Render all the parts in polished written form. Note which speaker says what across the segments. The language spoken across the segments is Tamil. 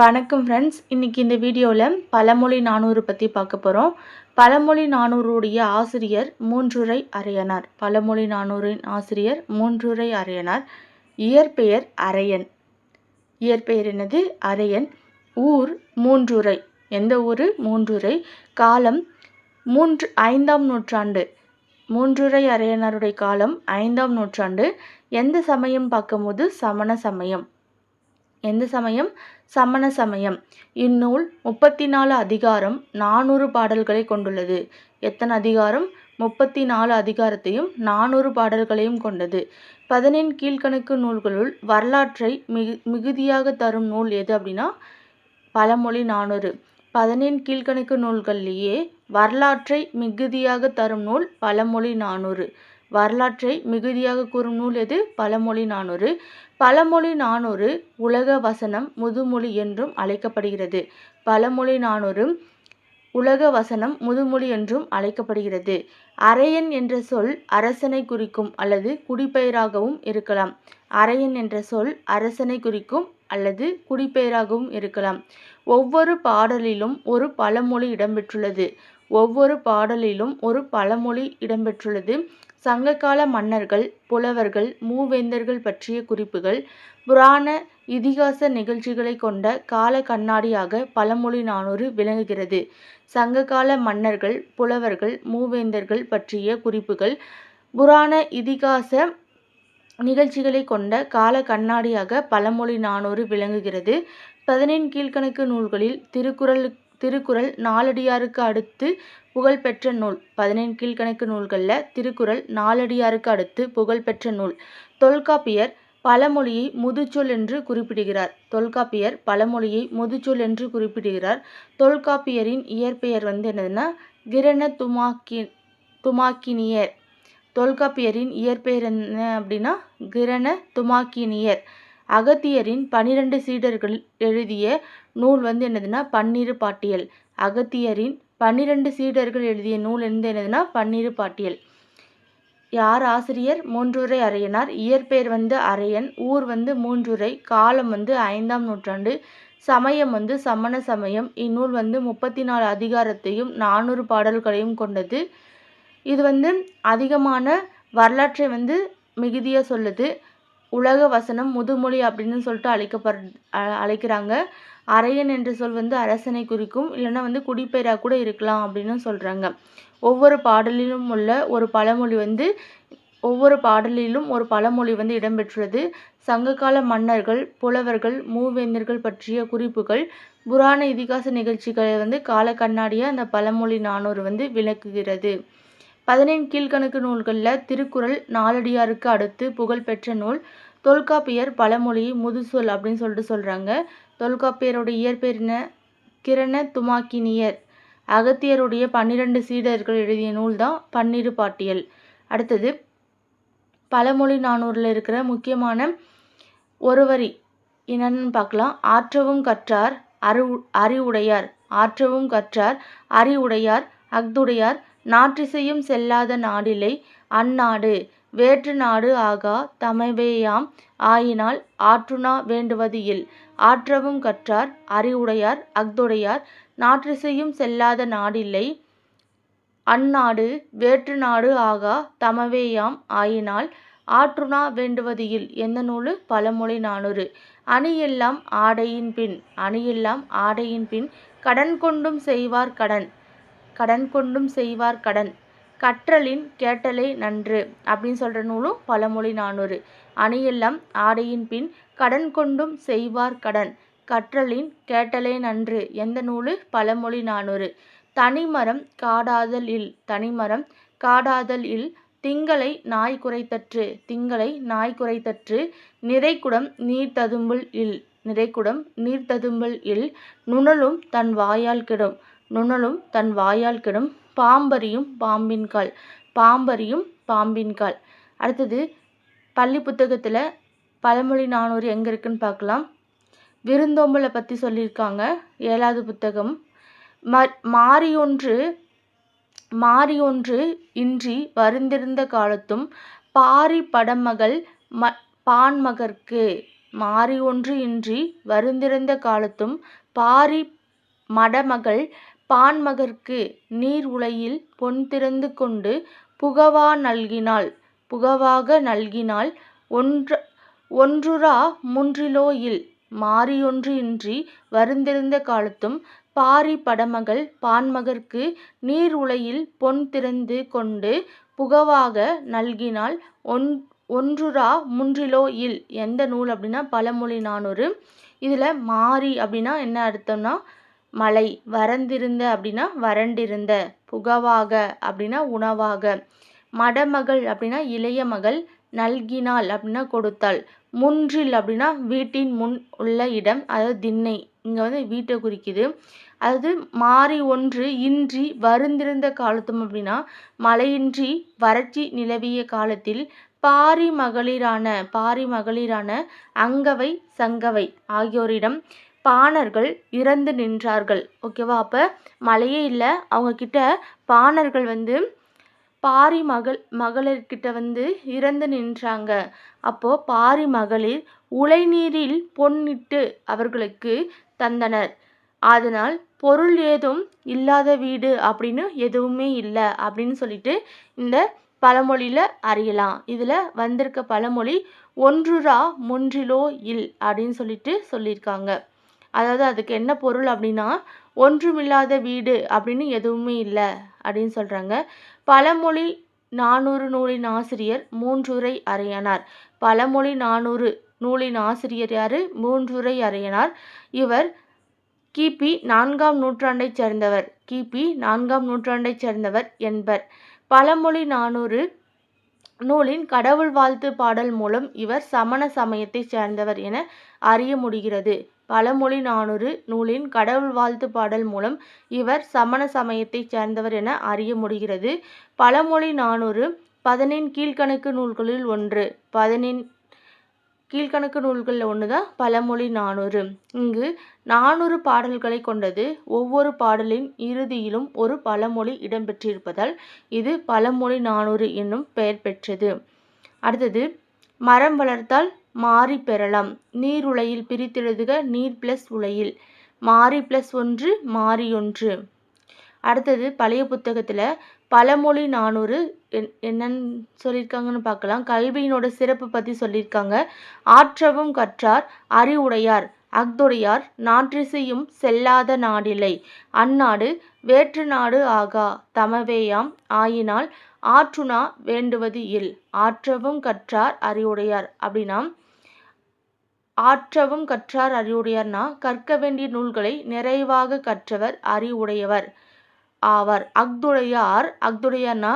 Speaker 1: வணக்கம் ஃப்ரெண்ட்ஸ். இன்றைக்கி இந்த வீடியோவில் பழமொழி 400 பற்றி பார்க்க போகிறோம். பழமொழி 400 ஆசிரியர் மூன்றுரை அரையனார். பழமொழி 400 ஆசிரியர் மூன்றுரை அரையனார். இயற்பெயர் அரையன். இயற்பெயர் என்னது? அரையன். ஊர் மூன்றுரை. எந்த ஊர்? மூன்றுரை. காலம் 5ஆம் நூற்றாண்டு. மூன்றுரை அரையனாருடைய காலம் 5ஆம் நூற்றாண்டு. எந்த சமயம் பார்க்கும்போது சமண சமயம். எந்த சமயம்? சமண சமயம். இந்நூல் 34 அதிகாரம் 400 பாடல்களை கொண்டுள்ளது. எத்தனை அதிகாரம்? 34 அதிகாரத்தையும் 400 பாடல்களையும் கொண்டது. 15 கீழ்கணக்கு நூல்களுள் வரலாற்றை மிகுதியாக தரும் நூல் எது அப்படின்னா பழமொழி 400. 15 கீழ்கணக்கு நூல்கள்லேயே வரலாற்றை மிகுதியாக தரும் நூல் பழமொழி 400. வரலாற்றை மிகுதியாக கூறும் நூல் எது? பழமொழி 400. பழமொழி 400 உலக வசனம் முதுமொழி என்றும் அழைக்கப்படுகிறது. பழமொழி 400 உலக வசனம் முதுமொழி என்றும் அழைக்கப்படுகிறது. அரையன் என்ற சொல் அரசனை குறிக்கும் அல்லது குடிப்பெயராகவும் இருக்கலாம். அரையன் என்ற சொல் அரசனை குறிக்கும் அல்லது குடிப்பெயராகவும் இருக்கலாம். ஒவ்வொரு பாடலிலும் ஒரு பழமொழி இடம்பெற்றுள்ளது. ஒவ்வொரு பாடலிலும் ஒரு பழமொழி இடம்பெற்றுள்ளது. சங்ககால மன்னர்கள், புலவர்கள், மூவேந்தர்கள் பற்றிய குறிப்புகள், புராண இதிகாச நிகழ்ச்சிகளை கொண்ட கால கண்ணாடியாக பழமொழி 400 விளங்குகிறது. சங்ககால மன்னர்கள், புலவர்கள், மூவேந்தர்கள் பற்றிய குறிப்புகள், புராண இதிகாச நிகழ்ச்சிகளை கொண்ட கால கண்ணாடியாக பழமொழி 400 விளங்குகிறது. 15 கீழ்கணக்கு நூல்களில் திருக்குறள் நாலடியாருக்கு அடுத்து புகழ்பெற்ற நூல். 15 கீழ்கணக்கு நூல்களில் திருக்குறள் நாலடியாருக்கு அடுத்து புகழ்பெற்ற நூல். தொல்காப்பியர் பழமொழியை முதுச்சொல் என்று குறிப்பிடுகிறார். தொல்காப்பியர் பழமொழியை முதுச்சொல் என்று குறிப்பிடுகிறார். தொல்காப்பியரின் இயற்பெயர் என்னதுன்னா கிரண துமாக்கினியர். தொல்காப்பியரின் இயற்பெயர் என்ன அப்படின்னா கிரண துமாக்கினியர். அகத்தியரின் 12 சீடர்கள் எழுதிய நூல் என்னதுன்னா பன்னிரு பாட்டியல். அகத்தியரின் 12 சீடர்கள் எழுதிய நூல் என்னதுன்னா பன்னிரு பாட்டியல். யார் ஆசிரியர்? மூன்றுரை அரையனார். இயற்பெயர் அரையன். ஊர் மூன்றுரை. காலம் 5ஆம் நூற்றாண்டு. சமயம் சமண சமயம். இந்நூல் 34 அதிகாரத்தையும் 400 பாடல்களையும் கொண்டது. இது அதிகமான வரலாற்றை மிகுதியாக சொல்லுது. உலக வசனம் முதுமொழி அப்படின்னு சொல்லிட்டு அழைக்கிறாங்க. அரையன் என்ற சொல் அரசனை குறிக்கும், இல்லைன்னா குடிப்பெயராக கூட இருக்கலாம் அப்படின்னு சொல்கிறாங்க. ஒவ்வொரு பாடலிலும் உள்ள ஒரு பழமொழி ஒவ்வொரு பாடலிலும் ஒரு பழமொழி இடம்பெற்றுள்ளது. சங்ககால மன்னர்கள், புலவர்கள், மூவேந்தர்கள் பற்றிய குறிப்புகள், புராண இதிகாச நிகழ்ச்சிகளை கால கண்ணாடியாக அந்த பழமொழி 400 விளக்குகிறது. 15 கீழ்கணக்கு நூல்களில் திருக்குறள் நாலடியாருக்கு அடுத்து புகழ்பெற்ற நூல். தொல்காப்பியர் பழமொழியை முதுசொல் அப்படின்னு சொல்கிறாங்க. தொல்காப்பியருடைய இயற்பெயர் என்ன? கிரண துமாக்கினியர். அகத்தியருடைய 12 சீடர்கள் எழுதிய நூல் தான் பன்னிரு பாட்டியல். அடுத்தது பழமொழி 400 இருக்கிற முக்கியமான ஒரு வரி என்னன்னு பார்க்கலாம். ஆற்றவும் கற்றார் அறிவுடையார். ஆற்றவும் கற்றார் அறிவுடையார் அஃதுடையார் நாற்றிசையும் செல்லாத நாடில்லை அந்நாடு வேற்று நாடு ஆகா தமவேயாம் ஆயினால் ஆற்றுணா வேண்டுவது இல். ஆற்றவும் கற்றார் அறிவுடையார் அஃதுடையார் நாற்றிசையும் செல்லாத நாடில்லை அந்நாடு வேற்று நாடு ஆகா தமவேயாம் ஆயினால் ஆற்றுணா வேண்டுவது இல். எந்த நூல்? பழமொழி 400. அணியெல்லாம் ஆடையின் பின். அணியெல்லாம் ஆடையின் பின் கடன் கொண்டும் செய்வார் கடன். கடன் கொண்டும் செய்வார் கடன். கற்றலின் கேட்டலை நன்று அப்படின்னு சொல்கிற நூலும் பழமொழி 400. அணியெல்லாம் ஆடையின் பின் கடன் கொண்டும் செய்வார் கடன். கற்றலின் கேட்டலை நன்று. எந்த நூல்? பழமொழி 400. தனிமரம் காடாதல் இல். தனிமரம் காடாதல் இல். திங்களை நாய் குறைத்தற்று. திங்களை நாய் குறைத்தற்று. நிறைக்குடம் நீர் ததும்புல் இல். நிறைக்குடம் நீர் ததும்பல் இல். நுணலும் தன் வாயால் கெடும். நுணலும் தன் வாயால் கெடும். பாம்பரியும் பாம்பின்கால். பாம்பரியும் பாம்பின்கால். அடுத்தது பள்ளி புத்தகத்தில் பழமொழி 400 எங்கே இருக்குன்னு பார்க்கலாம். விருந்தோம்பலை பற்றி சொல்லியிருக்காங்க. 7வது புத்தகம். மாறியொன்று இன்றி வருந்திருந்த காலத்தும் பாரி படமகள் பான்மகற்கு. மாறி ஒன்று இன்றி வருந்திருந்த காலத்தும் பாரி மடமகள் பான்மகற்கு நீர் உலையில் பொன் திறந்து கொண்டு புகவாக நல்கினாள் ஒன்றுரா முன்றிலோயில் மாறியொன்று இன்றி வருந்திருந்த காலத்தும் பாரி படமகள் பான்மகற்கு நீர் உலையில் பொன் திறந்து கொண்டு புகவாக நல்கினாள் ஒன்றுரா முன்றிலோ இல். எந்த நூல் அப்படின்னா பழமொழி 400. இதில் மாறி அப்படின்னா என்ன அர்த்தம்னா மழை, வரந்திருந்த அப்படின்னா வறண்டிருந்த, புகவாக அப்படின்னா உணவாக, மடமகள் அப்படின்னா இளைய மகள், நல்கினாள் அப்படின்னா கொடுத்தாள், முன்றில் அப்படின்னா வீட்டின் முன் உள்ள இடம், அதாவது திண்ணை, இங்கே வீட்டை குறிக்குது. அது மாறி ஒன்று இன்றி வருந்திருந்த காலத்தும் அப்படின்னா மழையின்றி வறட்சி நிலவிய காலத்தில் பாரி மகளிரான அங்கவை சங்கவை ஆகியோரிடம் பாணர்கள் இறந்து நின்றார்கள். ஓகேவா? அப்போ மழையே இல்லை, அவங்கக்கிட்ட பாணர்கள் பாரி மகளிர்கிட்ட இறந்து நின்றாங்க. அப்போது பாரி மகளிர் உலைநீரில் பொன்னிட்டு அவர்களுக்கு தந்தனர். அதனால் பொருள் ஏதும் இல்லாத வீடு அப்படின்னு எதுவுமே இல்லை அப்படின்னு சொல்லிட்டு இந்த பழமொழியில் அறியலாம். இதில் வந்திருக்க பழமொழி ஒன்றுரா முன்றிலோ இல் அப்படின்னு சொல்லியிருக்காங்க. அதாவது அதுக்கு என்ன பொருள் அப்படின்னா ஒன்றுமில்லாத வீடு அப்படின்னு எதுவுமே இல்லை அப்படின்னு சொல்கிறாங்க. பழமொழி 400 நூலின் ஆசிரியர் மூன்றுரை அரையனார். பழமொழி 400 நூலின் ஆசிரியர் யார்? மூன்றுரை அரையனார். இவர் கிபி 4ஆம் நூற்றாண்டைச் சேர்ந்தவர் என்பர். பழமொழி 400 நூலின் கடவுள் வாழ்த்து பாடல் மூலம் இவர் சமண சமயத்தைச் சேர்ந்தவர் என அறிய முடிகிறது. பழமொழி 400 நூலின் கடவுள் வாழ்த்து பாடல் மூலம் இவர் சமண சமயத்தைச் சேர்ந்தவர் என அறிய முடிகிறது. பழமொழி 400 14 கீழ்கணக்கு நூல்களில் ஒன்று. 14 கீழ்கணக்கு நூல்களில் ஒன்று தான் பழமொழி 400. இங்கு 400 பாடல்களை கொண்டது. ஒவ்வொரு பாடலின் இறுதியிலும் ஒரு பழமொழி இடம்பெற்றிருப்பதால் இது பழமொழி 400 என்னும் பெயர் பெற்றது. அடுத்தது, மரம் வளர்த்தால் மாறி பெறலாம். நீர் உலையில் பிரித்தெழுதுக நீர் + உலையில். மாறி +1 மாறி 1. அடுத்தது, பழைய புத்தகத்தில் பழமொழி 400 என்னன்னு சொல்லியிருக்காங்கன்னு பார்க்கலாம். கல்வியினோட சிறப்பு பற்றி சொல்லியிருக்காங்க. ஆற்றவும் கற்றார் அறிவுடையார் அஃதுடையார் நாற்றிசையும் செல்லாத நாடில்லை அந்நாடு வேற்று நாடு ஆகா தமவேயாம் ஆயினால் ஆற்றுணா வேண்டுவது இல். ஆற்றவும் கற்றார் அறிவுடையார் அப்படின்னா ஆற்றவும் கற்றார் அறிவுடையார்னா கற்க வேண்டிய நூல்களை நிறைவாக கற்றவர் அறிவுடையவர் ஆவார். அஃதுடையார்னா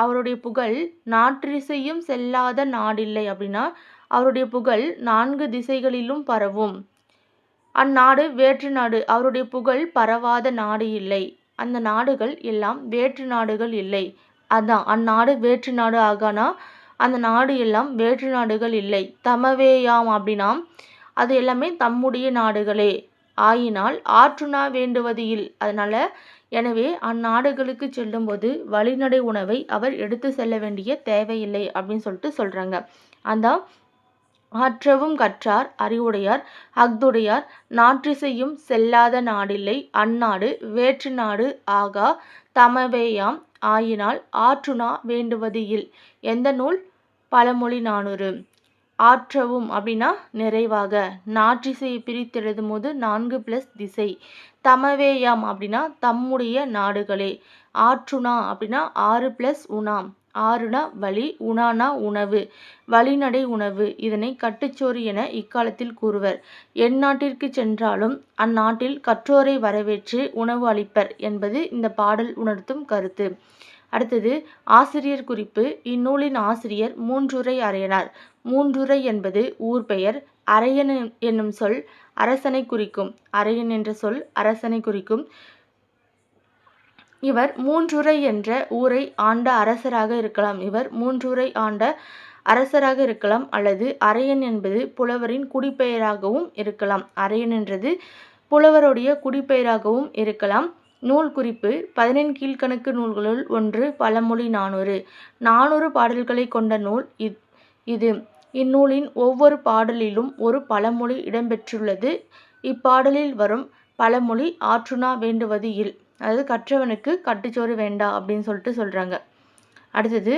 Speaker 1: அவருடைய புகழ் நாற்றிசையும் செல்லாத நாடில்லை அப்படின்னா அவருடைய புகழ் 4 திசைகளிலும் பரவும். அந்நாடு வேற்று நாடு, அவருடைய புகழ் பரவாத நாடு இல்லை. அந்த நாடுகள் எல்லாம் வேற்று நாடுகள் இல்லை. அதான் அந்நாடு வேற்று நாடு ஆகானா அந்த நாடு எல்லாம் வேற்று நாடுகள் இல்லை. தமவேயாம் அப்படின்னா அது எல்லாமே தம்முடைய நாடுகளே. ஆயினால் ஆற்றுணா வேண்டுவது இல். எனவே அந்நாடுகளுக்கு செல்லும்போது வழிநடை உணவை அவர் எடுத்து செல்ல வேண்டிய தேவையில்லை அப்படின்னு சொல்கிறாங்க. அந்த ஆற்றவும் கற்றார் அறிவுடையார் அஃதுடையார் நாற்றிசையும் செல்லாத நாடில்லை அந்நாடு வேற்று நாடு ஆகா தமவேயாம் ஆயினால் ஆற்றுணா வேண்டுவது இல். எந்த நூல்? பழமொழி 400. ஆற்றவும் அப்படின்னா நிறைவாக, நாற்றிசையை பிரித்தெழுதும் போது 4 + திசை, தமவேயாம் அப்படின்னா தம்முடைய நாடுகளே, ஆற்றுணா அப்படின்னா 6 + உணா, ஆறுனா வழி, உணானா உணவு, வழிநடை உணவு. இதனை கட்டுச்சோறு என இக்காலத்தில் கூறுவர். எந்நாட்டிற்கு சென்றாலும் அந்நாட்டில் கற்றோரை வரவேற்று உணவு அளிப்பர் என்பது இந்த பாடல் உணர்த்தும் கருத்து. அடுத்தது, ஆசிரியர் குறிப்பு. இந்நூலின் ஆசிரியர் மூன்றுரை அரையனார். மூன்றுரை என்பது ஊர் பெயர். அரையன் என்னும் சொல் அரசனை குறிக்கும். அரையன் என்ற சொல் அரசனை குறிக்கும். இவர் மூன்றுரை என்ற ஊரை ஆண்ட அரசராக இருக்கலாம். அல்லது அரையன் என்பது புலவரின் குடிப்பெயராகவும் இருக்கலாம். அரையன் என்றது புலவருடைய குடிப்பெயராகவும் இருக்கலாம். நூல் குறிப்பு. 14 கீழ்கணக்கு நூல்களுள் ஒன்று பழமொழி 400. 400 பாடல்களை கொண்ட நூல் இது. இந்நூலின் ஒவ்வொரு பாடலிலும் ஒரு பழமொழி இடம்பெற்றுள்ளது. இப்பாடலில் வரும் பழமொழி ஆற்றுணா வேண்டுவது இல். அதாவது கற்றவனுக்கு கட்டுச்சோறு வேண்டா அப்படின்னு சொல்லிட்டு சொல்றாங்க. அடுத்தது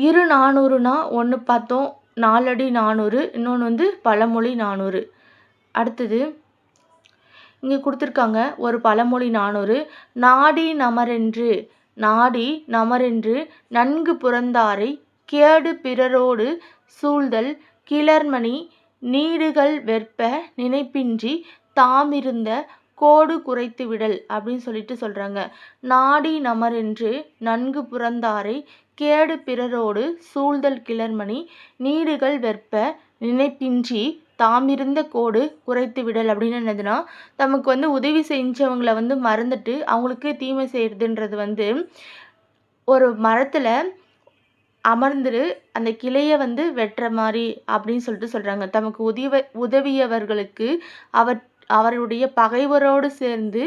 Speaker 1: 400னா ஒன்று பார்த்தோம், 4 அடி 400. இன்னொன்று பழமொழி 400. அடுத்தது இங்கே கொடுத்துருக்காங்க ஒரு பழமொழி 400. நாடி நமரென்று நன்கு புறந்தாரை கேடு பிறரோடு சூழ்தல் கிளர்மணி நீடுகள் வெற்ப நினைப்பின்றி தாமிருந்த கோடு குறைத்து விடல் அப்படின்னு சொல்லிட்டு சொல்கிறாங்க. நாடி நமரென்று நன்கு புறந்தாரை கேடு பிறரோடு சூழ்தல் கிளர்மணி நீடுகள் வெற்ப நினைப்பின்றி தாமிருந்த கோடு குறைத்து விடல் அப்படின்னு என்னதுன்னா, நமக்கு உதவி செஞ்சவங்களை மறந்துட்டு அவங்களுக்கு தீமை செய்கிறதுன்றது ஒரு மரத்தில் அமர்ந்துரு அந்த கிளையை வெட்டுற மாதிரி அப்படின்னு சொல்லிட்டு சொல்கிறாங்க. தமக்கு உதவியவர்களுக்கு அவருடைய பகைவரோடு சேர்ந்து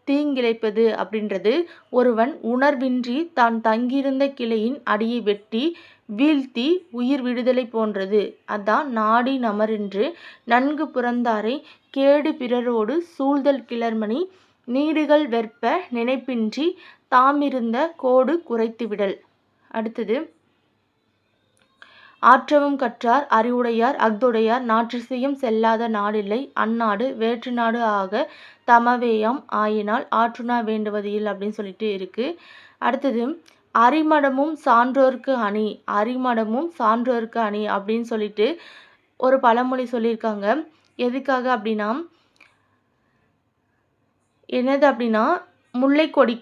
Speaker 1: தீங்கிழைப்பது அப்படின்றது ஒருவன் உணர்வின்றி தான் தங்கியிருந்த கிளையின் அடியை வெட்டி வீழ்த்தி உயிர் விடுதலை போன்றது. அதான் நாடி நமரென்று நன்கு புறந்தாரை கேடு பிறரோடு சூழ்தல் கிளர்மணி நீடுகள் வெற்ப நினைப்பின்றி தாமிருந்த கோடு குறைத்து விடல். அடுத்தது ஆற்றவும் கற்றார் அறிவுடையார் அஃதுடையார் நாற்றிசையும் செல்லாத நாடில்லை அந்நாடு வேற்று நாடு ஆக தமவேயாம் ஆயினால் ஆற்றுணா வேண்டுவது இல் அப்படின்னு சொல்லிட்டு இருக்கு. அடுத்தது அரிமடமும் சான்றோர்க்கு அணி அப்படின்னு சொல்லிட்டு ஒரு பழமொழி சொல்லியிருக்காங்க. எதுக்காக அப்படின்னா என்னது அப்படின்னா முல்லைக்கொடி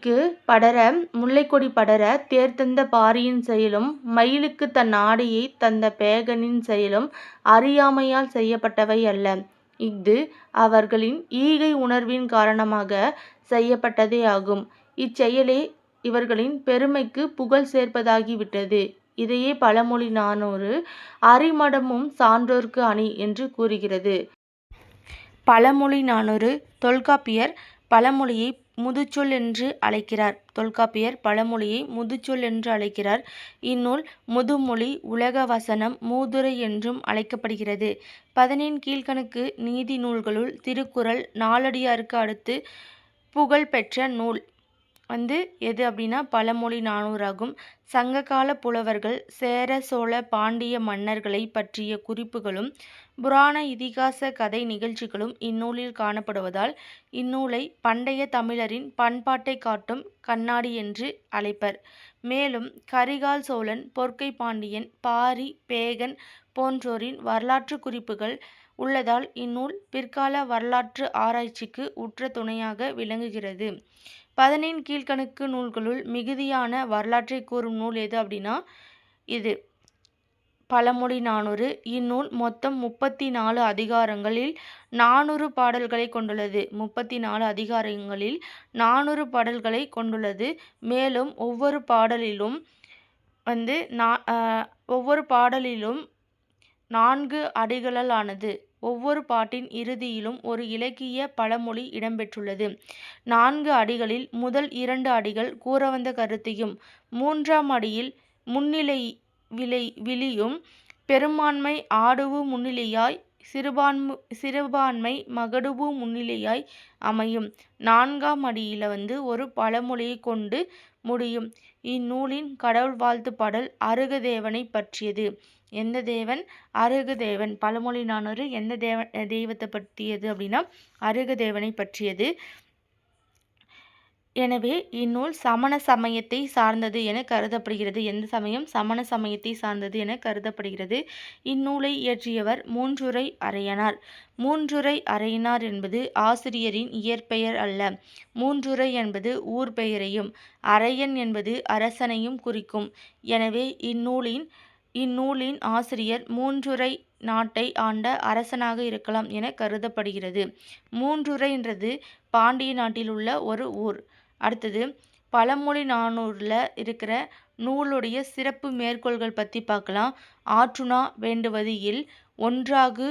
Speaker 1: படர தேர்தந்த பாரியின் செயலும் மயிலுக்கு தன் ஆடையை தந்த பேகனின் செயலும் அறியாமையால் செய்யப்பட்டவை அல்ல. இஃது அவர்களின் ஈகை உணர்வின் காரணமாக செய்யப்பட்டதே ஆகும். இச்செயலே இவர்களின் பெருமைக்கு புகழ் சேர்ப்பதாகிவிட்டது. இதையே பழமொழி 400 அரிமடமும் சான்றோர்க்கு அணி என்று கூறுகிறது. பழமொழி 400 தொல்காப்பியர் பழமொழியை முதுச்சொல் என்று அழைக்கிறார். இந்நூல் முதுமொழி உலக வசனம் மூதுரை என்றும் அழைக்கப்படுகிறது. 14 கீழ்க்கணக்கு நீதி நூல்களுள் திருக்குறள் நாலடியாருக்கு அடுத்து புகழ்பெற்ற நூல் எது அப்படின்னா பழமொழி 400 ஆகும். சங்ககால புலவர்கள் சேர சோழ பாண்டிய மன்னர்களை பற்றிய குறிப்புகளும் புராண இதிகாச கதை நிகழ்ச்சிகளும் இந்நூலில் காணப்படுவதால் இந்நூலை பண்டைய தமிழரின் பண்பாட்டை காட்டும் கண்ணாடி என்று அழைப்பர். மேலும் கரிகால் சோழன் பொற்கை பாண்டியன் பாரி பேகன் போன்றோரின் வரலாற்று குறிப்புகள் உள்ளதால் இந்நூல் பிற்கால வரலாற்று ஆராய்ச்சிக்கு உற்ற துணையாக விளங்குகிறது. 14 கீழ்க்கணக்கு நூல்களுள் மிகுதியான வரலாற்றை கூறும் நூல் எது அப்படின்னா இது பழமொழி 400. இந்நூல் மொத்தம் 34 அதிகாரங்களில் 400 பாடல்களை கொண்டுள்ளது. 34 அதிகாரங்களில் 400 பாடல்களை கொண்டுள்ளது. மேலும் ஒவ்வொரு பாடலிலும் 4 அடிகளால் ஆனது. ஒவ்வொரு பாட்டின் இறுதியிலும் ஒரு இலக்கிய பழமொழி இடம்பெற்றுள்ளது. 4 அடிகளில் முதல் 2 அடிகள் கூறவந்த கருத்தையும் 3ஆம் அடியில் முன்னிலை விளியும் பெரும்பான்மை ஆடுவு முன்னிலையாய் சிறுபான்மை மகடுவு முன்னிலையாய் அமையும். 4ஆம் அடியில் ஒரு பழமொழியை கொண்டு முடியும். இந்நூலின் கடவுள் வாழ்த்து பாடல் அருகதேவனை பற்றியது. எந்த தேவன்? அருகதேவன். பழமொழி 400 எந்த தெய்வத்தை பற்றியது அப்படின்னா அருகதேவனை பற்றியது. எனவே இந்நூல் சமண சமயத்தை சார்ந்தது என கருதப்படுகிறது. எந்த சமயம்? சமண சமயத்தை சார்ந்தது என கருதப்படுகிறது. இந்நூலை இயற்றியவர் மூன்றுரை அரையனார். மூன்றுரை அரையனார் என்பது ஆசிரியரின் இயற்பெயர் அல்ல. மூன்றுரை என்பது ஊர் பெயரையும் அரையன் என்பது அரசனையும் குறிக்கும். எனவே இந்நூலின் ஆசிரியர் மூன்றுரை நாட்டை ஆண்ட அரசனாக இருக்கலாம் என கருதப்படுகிறது. மூன்றுரைன்றது பாண்டிய நாட்டில் உள்ள ஒரு ஊர். அடுத்தது பழமொழி 400ல் இருக்கிற நூலுடைய சிறப்பு மேற்கோள்கள் பற்றி பார்க்கலாம். ஆற்றுணா வேண்டுவது இல் ஒன்றாகு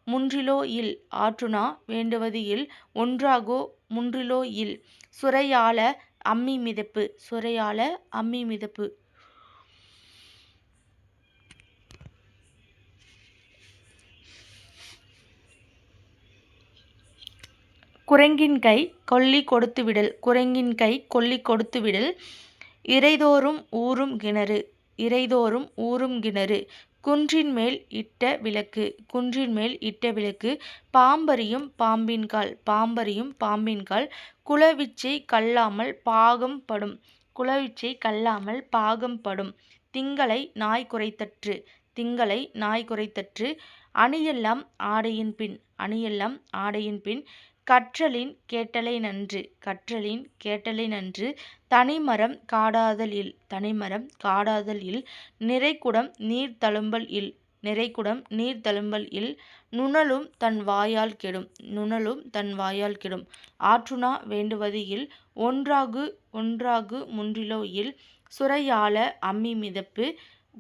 Speaker 1: முன்றிலோ இல். ஆற்றுணா வேண்டுவது இல் ஒன்றாகோ முன்றிலோ இல். சுரையால அம்மி மிதப்பு. குரங்கின் கை கொல்லி கொடுத்து விடல். குரங்கின் கை கொல்லி கொடுத்து விடல். இரைதோறும் ஊறும் கிணறு. இரைதோறும் ஊறும் கிணறு. குன்றின் மேல் இட்ட விளக்கு. குன்றின் மேல் இட்ட விளக்கு. பாம்பரியும் பாம்பின்கால். பாம்பரியும் பாம்பின்கால். குலவிச்சை கல்லாமல் பாகம் படும். குலவிச்சை கல்லாமல் பாகம் படும். திங்களை நாய் குரைத்தற்று. திங்களை நாய் குரைத்தற்று. அணியெல்லாம் ஆடையின் பின். அணியெல்லாம் ஆடையின் பின். கற்றலின் கேட்டலை நன்று. கற்றலின் கேட்டலை நன்று. தனிமரம் காடாதல் இல். தனிமரம் காடாதல் இல். நிறைகுடம் நீர் தழும்பல் இல். நிறைகுடம் நீர் தழும்பல் இல். நுணலும் தன் வாயால் கெடும். நுணலும் தன் வாயால் கெடும். ஆற்றுணா வேண்டுவது இல். ஒன்றாகு ஒன்றாகு முன்றிலோ இல். சுரையாழ அம்மி மிதப்பு.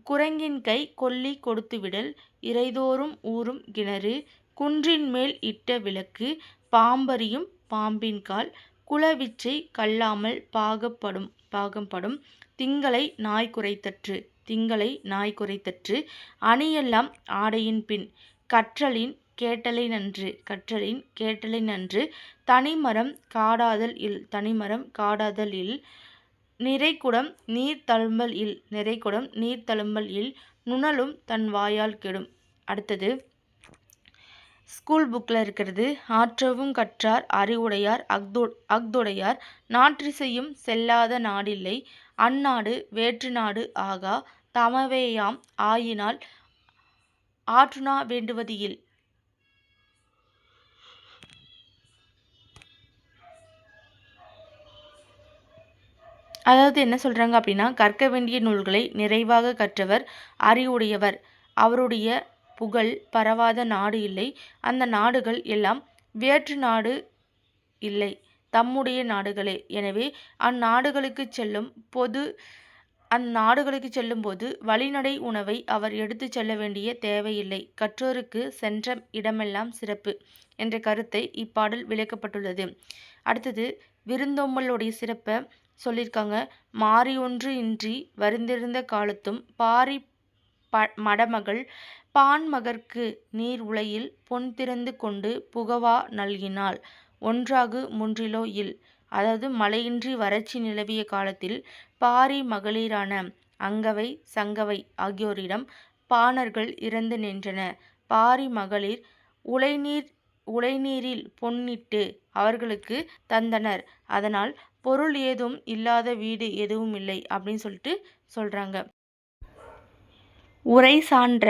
Speaker 1: குரங்கின் கை கொல்லி கொடுத்து விடல். இரைதோறும் ஊறும் கிணறு. குன்றின் மேல் இட்ட விளக்கு. பாம்பரியும் பாம்பின்கால். குலவிச்சை கல்லாமல் பாகம்படும். திங்களை நாய் குரைத்தற்று. திங்களை நாய் குரைத்தற்று. அணியெல்லாம் ஆடையின் பின். கற்றலின் கேட்டலை நன்று. கற்றலின் கேட்டலை நன்று. தனிமரம் காடாதல் இல். தனிமரம் காடாதல் இல். நிறைகுடம் நீர் தழும்பல் இல். நிறைகுடம் நீர் தழும்பல் இல். நுணலும் தன் வாயால் கெடும். அடுத்தது ஸ்கூல் புக்கில் இருக்கிறது. ஆற்றவும் கற்றார் அறிவுடையார் அஃதுடையார். நாற்றிசையும் செல்லாத நாடில்லை. அந்நாடு வேற்று நாடு ஆகா. தமவேயாம் ஆயினால் ஆற்றுணா வேண்டுவது இல். அதாவது என்ன சொல்கிறாங்க அப்படின்னா, கற்க வேண்டிய நூல்களை நிறைவாக கற்றவர் அறிவுடையவர். அவருடைய புகழ் பரவாத நாடு இல்லை. அந்த நாடுகள் எல்லாம் வேற்று நாடு இல்லை, தம்முடைய நாடுகளே. எனவே அந்நாடுகளுக்கு செல்லும்போது வழிநடை உணவை அவர் எடுத்து செல்ல வேண்டிய தேவையில்லை. கற்றோருக்கு சென்ற இடமெல்லாம் சிறப்பு என்ற கருத்தை இப்பாடல் விளக்கப்பட்டுள்ளது. அடுத்தது விருந்தோம்பலுடைய சிறப்பை சொல்லியிருக்காங்க. மாறி ஒன்று இன்றி வருந்திருந்த காலத்தும் பாரி மடமகள் பான்மகற்கு நீர் உலையில் பொன் திறந்து கொண்டு புகவா நல்கினாள். ஒன்றாகு முன்றிலோ இல். அதாவது மழையின்றி வறட்சி நிலவிய காலத்தில் பாரி மகளிரான அங்கவை சங்கவை ஆகியோரிடம் பாணர்கள் இறந்து நின்றன. பாரி மகளிர் உலைநீரில் பொன்னிட்டு அவர்களுக்கு தந்தனர். அதனால் பொருள் ஏதும் இல்லாத வீடு எதுவும் இல்லை அப்படின்னு சொல்லிட்டு சொல்கிறாங்க. உரை சான்ற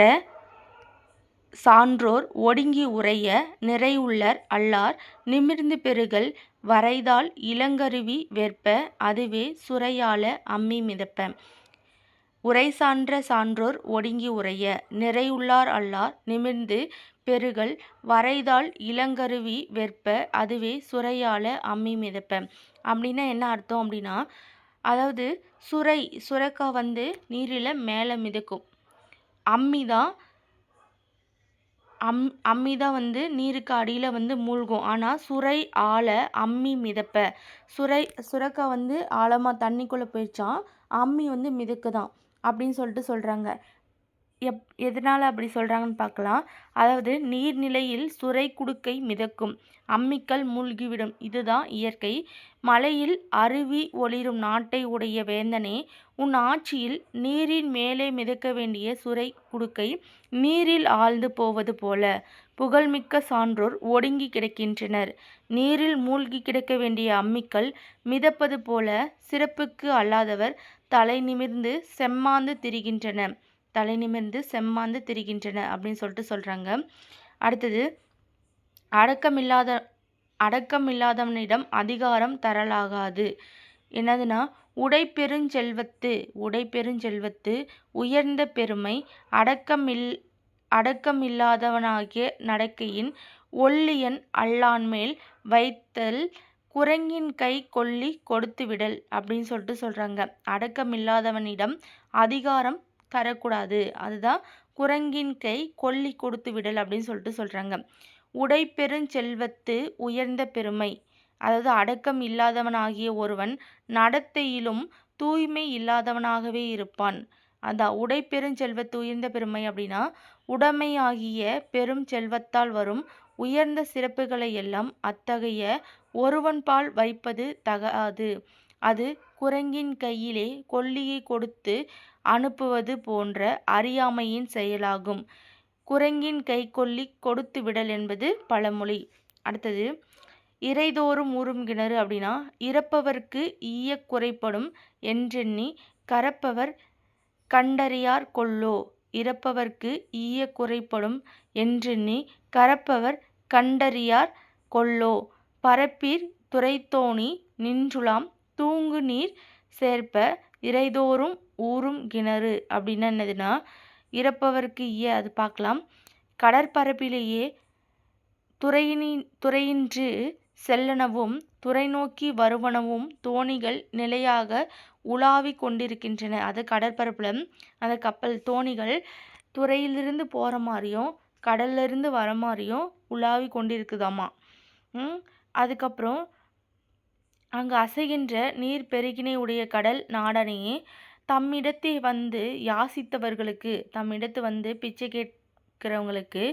Speaker 1: சான்றோர் ஒடுங்கி உரைய நிறையுள்ளர் அல்லார் நிமிர்ந்து பெறுகள் வரைதால் இளங்கருவி வெற்ப அதுவே சுரையாழ அம்மி மிதப்ப. உரை சான்ற சான்றோர் ஒடுங்கி உரைய நிறையுள்ளார் அல்லார் நிமிர்ந்து பெறுகள் வரைதால் இளங்கருவி வெற்ப அதுவே சுரையாழ அம்மி மிதப்ப. அப்படின்னா என்ன அர்த்தம் அப்படின்னா, அதாவது சுரைக்காய் நீரில் மேலே மிதக்கும். அம்மி தான் நீருக்கு அடியில் மூழ்கும். ஆனால் சுரை ஆழ அம்மி மிதப்ப. சுரைக்காய் ஆழமாக தண்ணிக்குள்ளே போயிடுச்சான், அம்மி மிதக்குதான் அப்படின்னு சொல்லிட்டு சொல்கிறாங்க. எதனால் அப்படி சொல்கிறாங்கன்னு பார்க்கலாம். அதாவது நீர்நிலையில் சுரை குடுக்கை மிதக்கும், அம்மிக்கல் மூழ்கிவிடும். இதுதான் இயற்கை. மலையில் அருவி ஒளிரும் நாட்டை உடைய வேந்தனே, உன் ஆட்சியில் நீரின் மேலே மிதக்க வேண்டிய சுரை குடுக்கை நீரில் ஆழ்ந்து போவது போல புகழ்மிக்க சான்றோர் ஒடுங்கி கிடக்கின்றனர். நீரில் மூழ்கி கிடக்க வேண்டிய அம்மிக்கல் மிதப்பது போல சிறப்புக்கு அல்லாதவர் தலை நிமிர்ந்து செம்மாந்து திரிகின்றன அப்படின்னு சொல்லிட்டு சொல்கிறாங்க. அடுத்தது அடக்கமில்லாதவனிடம் அதிகாரம் தரலாகாது. என்னதுன்னா, உடைப்பெருஞ்செல்வத்து உயர்ந்த பெருமை அடக்கமில்லாதவனாகிய நடக்கையின் ஒல்லியன் அல்லான்மேல் வைத்தல் குரங்கின் கை கொல்லி கொடுத்து விடல் அப்படின்னு சொல்லிட்டு சொல்கிறாங்க. அடக்கமில்லாதவனிடம் அதிகாரம் தரக்கூடாது. அதுதான் குரங்கின் கை கொல்லி கொடுத்து விடல் அப்படின்னு சொல்லிட்டு சொல்கிறாங்க. உடைப்பெருஞ்செல்வத்து உயர்ந்த பெருமை, அதாவது அடக்கம் இல்லாதவனாகிய ஒருவன் நடத்தையிலும் தூய்மை இல்லாதவனாகவே இருப்பான். அதான் உடைப்பெருஞ்செல்வத்து உயர்ந்த பெருமை அப்படின்னா, உடைமையாகிய பெரும் செல்வத்தால் வரும் உயர்ந்த சிறப்புகளை எல்லாம் அத்தகைய ஒருவன்பால் வைப்பது தகாது. அது குரங்கின் கையிலே கொள்ளியை கொடுத்து அனுப்புவது போன்ற அறியாமையின் செயலாகும். குரங்கின் கைக்கொள்ளி கொடுத்து விடல் என்பது பழமொழி. அடுத்தது, இறைதோறும் ஊறும் கிணறு அப்படின்னா, இறப்பவர்க்கு ஈய குறைப்படும் என்றெண்ணி கரப்பவர் கண்டறியார் கொல்லோ. இறப்பவர்க்கு ஈய குறைப்படும் என்றெண்ணி கரப்பவர் கண்டறியார் கொல்லோ. பரப்பீர் துறைத்தோணி நின்றுலாம் தூங்கு நீர் சேர்ப்ப இறைதோறும் ஊறும் கிணறு அப்படின்னா என்னதுன்னா, இறப்பவர்க்கு அது பார்க்கலாம். கடற்பரப்பிலேயே துறையின்று செல்லனவும் துறை நோக்கி வருவனவும் தோணிகள் நிலையாக உலாவி கொண்டிருக்கின்றன. அது கடற்பரப்பில் அந்த கப்பல் தோணிகள் துறையிலிருந்து போகிற மாதிரியும் கடல்லிருந்து வர மாதிரியும் உலாவி கொண்டிருக்குதாமா. அதுக்கப்புறம் அங்கு அசைகின்ற நீர் பெருகினை உடைய கடல் நாடனையே தம்மிடத்தை வந்து யாசித்தவர்களுக்கு, தம்மிடத்து வந்து பிச்சை கேட்கிறவங்களுக்கு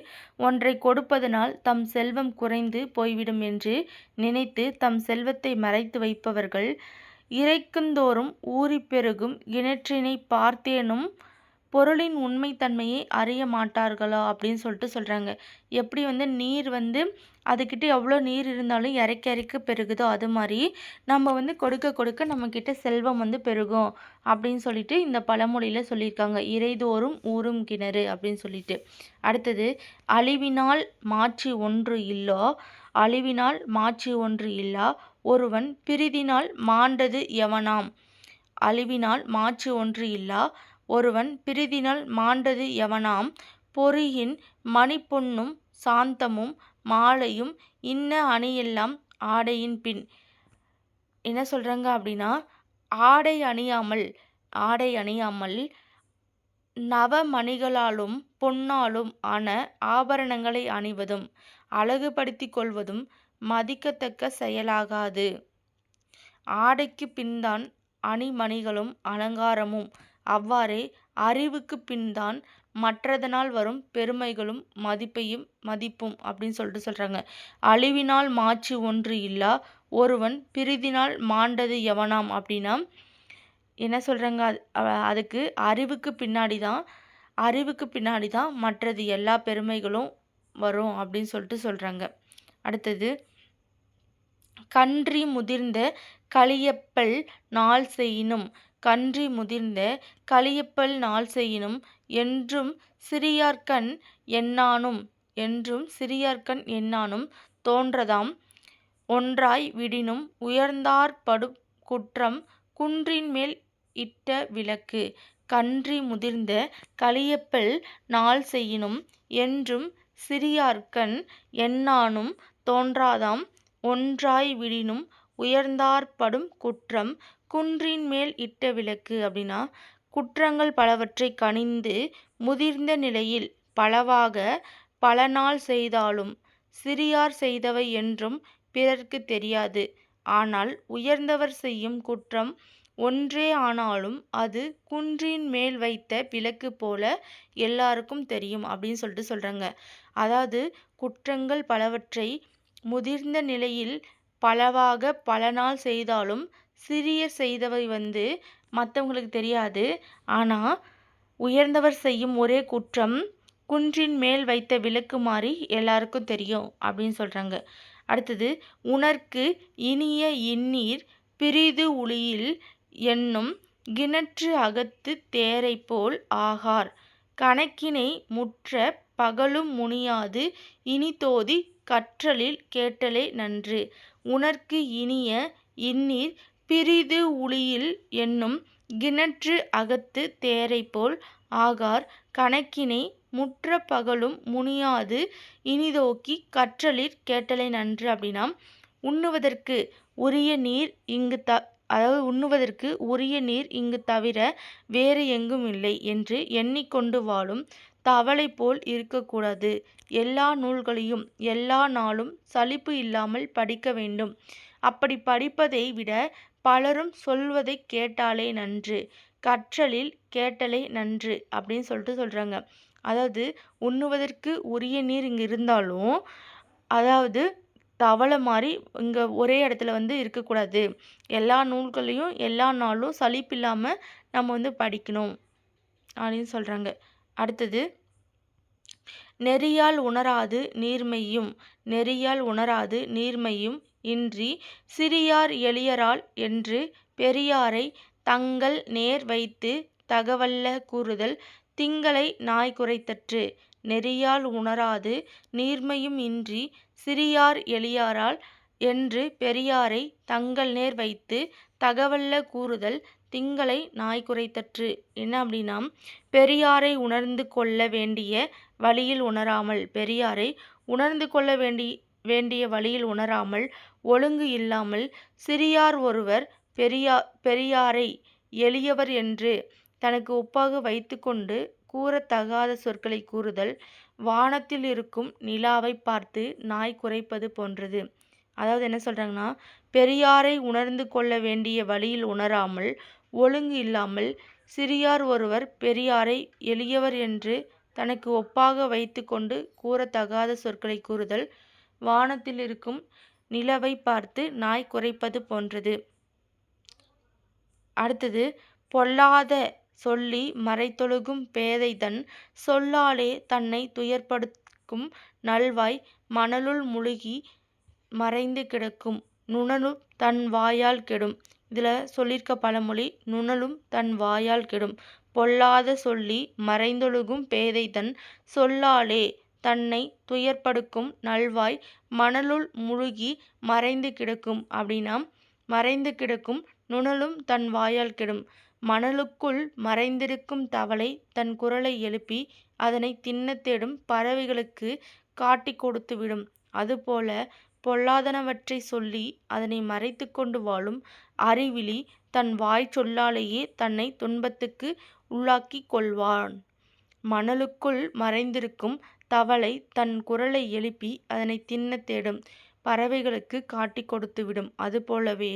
Speaker 1: ஒன்றை கொடுப்பதனால் தம் செல்வம் குறைந்து போய்விடும் என்று நினைத்து தம் செல்வத்தை மறைத்து வைப்பவர்கள் இறைக்குந்தோறும் ஊறி பெருகும் கிணற்றினை பார்த்தேனும் பொருளின் உண்மைத்தன்மையை அறிய மாட்டார்களா அப்படின்னு சொல்லிட்டு சொல்கிறாங்க. எப்படி வந்து நீர் வந்து அதுக்கிட்ட எவ்வளோ நீர் இருந்தாலும் இறைக்க இறைக்க பெருகுதோ அது மாதிரி நம்ம வந்து கொடுக்க கொடுக்க நம்மக்கிட்ட செல்வம் வந்து பெருகும் அப்படின்னு சொல்லிட்டு இந்த பழமொழியில் சொல்லியிருக்காங்க. இறைதோறும் ஊறும் கிணறு அப்படின்னு சொல்லிட்டு. அடுத்தது, அழிவினால் மாற்றி ஒன்று இல்லா, அழிவினால் மாற்றி ஒன்று இல்லா ஒருவன் பிரிதினால் மாண்டது எவனாம். அழிவினால் மாற்றி ஒன்று இல்லா ஒருவன் பிரிதினால் மாண்டது எவனாம். பொறியின் மணிப்பொன்னும் சாந்தமும் மாலையும் இன்ன அணியெல்லாம் ஆடையின் பின். என்ன சொல்கிறாங்க அப்படின்னா, ஆடை அணியாமல் நவமணிகளாலும் பொன்னாலும் ஆன ஆபரணங்களை அணிவதும் அழகுபடுத்தி கொள்வதும் மதிக்கத்தக்க செயலாகாது. ஆடைக்கு பின்தான் அணிமணிகளும் அலங்காரமும், அவ்வாறே அறிவுக்கு பின்தான் மற்றதனால் வரும் பெருமைகளும் மதிப்பும் அப்படின்னு சொல்லிட்டு சொல்கிறாங்க. அழிவினால் மாற்றி ஒன்று இல்லா ஒருவன் பிரிதினால் மாண்டது எவனாம் அப்படின்னா என்ன சொல்கிறாங்க, அதுக்கு அறிவுக்கு பின்னாடி தான் மற்றது எல்லா பெருமைகளும் வரும் அப்படின்னு சொல்லிட்டு சொல்கிறாங்க. அடுத்தது, கன்றி முதிர்ந்த களியப்பல் நாள் செய்யினும், கன்றி முதிர்ந்த களியப்பல் நாள் செய்யினும் என்றும் சிறியார்கண் எண்ணானும் தோன்றதாம் ஒன்றாய் விடினும் உயர்ந்தார்படு குற்றம் குன்றின் மேல் இட்ட விளக்கு. கன்றி முதிர்ந்த களியப்பல் நாள் செய்யினும் என்றும் சிறியார்கண் எண்ணானும் தோன்றாதாம் ஒன்றாய் விடினும் உயர்ந்தார்படும் குற்றம் குன்றின் மேல் இட்ட விளக்கு அப்படின்னா, குற்றங்கள் பலவற்றை கணிந்து முதிர்ந்த நிலையில் பலவாக பல நாள் செய்தாலும் சிறியார் செய்தவை என்றும் பிறர்க்கு தெரியாது. ஆனால் உயர்ந்தவர் செய்யும் குற்றம் ஒன்றே ஆனாலும் அது குன்றின் மேல் வைத்த விளக்கு போல எல்லாருக்கும் தெரியும் அப்படின்னு சொல்லிட்டு சொல்கிறாங்க. அதாவது குற்றங்கள் பலவற்றை முதிர்ந்த நிலையில் பலவாக பல நாள் செய்தாலும் சிறியர் செய்தவை வந்து மற்றவங்களுக்கு தெரியாது. ஆனால் உயர்ந்தவர் செய்யும் ஒரே குற்றம் குன்றின் மேல் வைத்த விளக்கு மாதிரி எல்லாருக்கும் தெரியும் அப்படின்னு சொல்கிறாங்க. அடுத்தது, உணர்க்கு இனிய இந்நீர் பிறிது உளியில் என்னும் கிணற்று அகத்து தேரை போல் ஆகார். கணக்கினை முற்ற பகலும் முனியாது இனிதோதி கற்றலில் கேட்டலே நன்று. உணர்க்கு இனிய இந்நீர் பிறிது உளியில் என்னும் கிணற்று அகத்து தேரை போல் ஆகார். கணக்கினை முற்ற பகலும் முனியாது இனிதோக்கி கற்றலிற் கேட்டலை நன்று அப்படின்னா, உண்ணுவதற்கு உரிய நீர் இங்கு தவிர வேறு எங்கும் இல்லை என்று எண்ணிக்கொண்டு வாழும் தவளை போல் இருக்கக்கூடாது. எல்லா நூல்களையும் எல்லா நாளும் சலிப்பு இல்லாமல் படிக்க வேண்டும். அப்படி படிப்பதை விட பலரும் சொல்வதை கேட்டாலே நன்று. கற்றலில் கேட்டலே நன்று அப்படின்னு சொல்லிட்டு சொல்கிறாங்க. அதாவது உண்ணுவதற்கு உரிய நீர் இங்கே இருந்தாலும் அதாவது தவளை மாதிரி இங்கே ஒரே இடத்துல இருக்கக்கூடாது. எல்லா நூல்களையும் எல்லா நாளும் சலிப்பில்லாமல் நம்ம படிக்கணும் அப்படின்னு சொல்கிறாங்க. அடுத்தது, நெறியால் உணராது நீர்மையும் நெறியால் உணராது நீர்மையும் இன்றி சிறியார் எளியரால் என்று பெரியாரை தங்கள் நேர் வைத்து தகவல்ல கூறுதல் திங்களை நாய் குரைத்தற்று. நெறியால் உணராது நீர்மையும் இன்றி சிறியார் எளியாரால் என்று பெரியாரை தங்கள் நேர் வைத்து தகவல்ல கூறுதல் திங்களை நாய் குரைத்தற்று. என்ன அப்படின்னா, பெரியாரை உணர்ந்து கொள்ள வேண்டிய வழியில் உணராமல் பெரியாரை உணர்ந்து கொள்ள வேண்டிய வழியில் உணராமல் ஒழுங்கு இல்லாமல் சிறியார் ஒருவர் பெரியாரை எளியவர் என்று தனக்கு ஒப்பாக வைத்து கொண்டு கூறத்தகாத சொற்களை கூறுதல் வானத்தில் இருக்கும் நிலாவை பார்த்து நாய் குரைப்பது போன்றது. அதாவது என்ன சொல்கிறாங்கன்னா, பெரியாரை உணர்ந்து கொள்ள வேண்டிய வழியில் உணராமல் ஒழுங்கு இல்லாமல் சிறியார் ஒருவர் பெரியாரை எளியவர் என்று தனக்கு ஒப்பாக வைத்து கொண்டு கூறத்தகாத சொற்களை கூறுதல் வானத்தில் இருக்கும் நிலவை பார்த்து நாய் குரைப்பது போன்றது. அடுத்தது, பொல்லாத சொல்லி மறைத்தொழுகும் பேதைதன் சொல்லாலே தன்னை துயர்ப்படுக்கும் நல்வாய் மணலுள் முழுகி மறைந்து கிடக்கும் நுணலும் தன் வாயால் கெடும். இதில் சொல்லியிருக்க பழமொழி நுணலும் தன் வாயால் கெடும். பொல்லாத சொல்லி மறைந்தொழுகும் பேதைதன் சொல்லாலே தன்னை துயர்ப்படுக்கும் நல்வாய் மணலுள் முழுகி மறைந்து கிடக்கும் அப்படின்னா, மறைந்து கிடக்கும் நுணலும் தன் வாயால் கெடும். மணலுக்குள் மறைந்திருக்கும் தவளை தன் குரலை எழுப்பி அதனை தின்னத் தேடும் பறவைகளுக்கு காட்டி கொடுத்து விடும். அதுபோல பொல்லாதனவற்றை சொல்லி அதனை மறைத்து கொண்டு வாழும் அறிவிலி தன் வாய் சொல்லாலேயே தன்னை துன்பத்துக்கு உள்ளாக்கி கொள்வான். மணலுக்குள் மறைந்திருக்கும் தவளை தன் குரலை எழுப்பி அதனை தின்னத் தேடும் பறவைகளுக்கு காட்டி கொடுத்து விடும். அதுபோலவே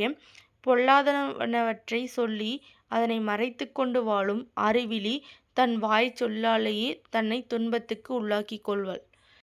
Speaker 1: பொல்லாதனவற்றை சொல்லி அதனை மறைத்து கொண்டு வாழும் அறிவிலி தன் வாய் சொல்லாலேயே தன்னை துன்பத்துக்கு உள்ளாக்கி கொள்வாள்.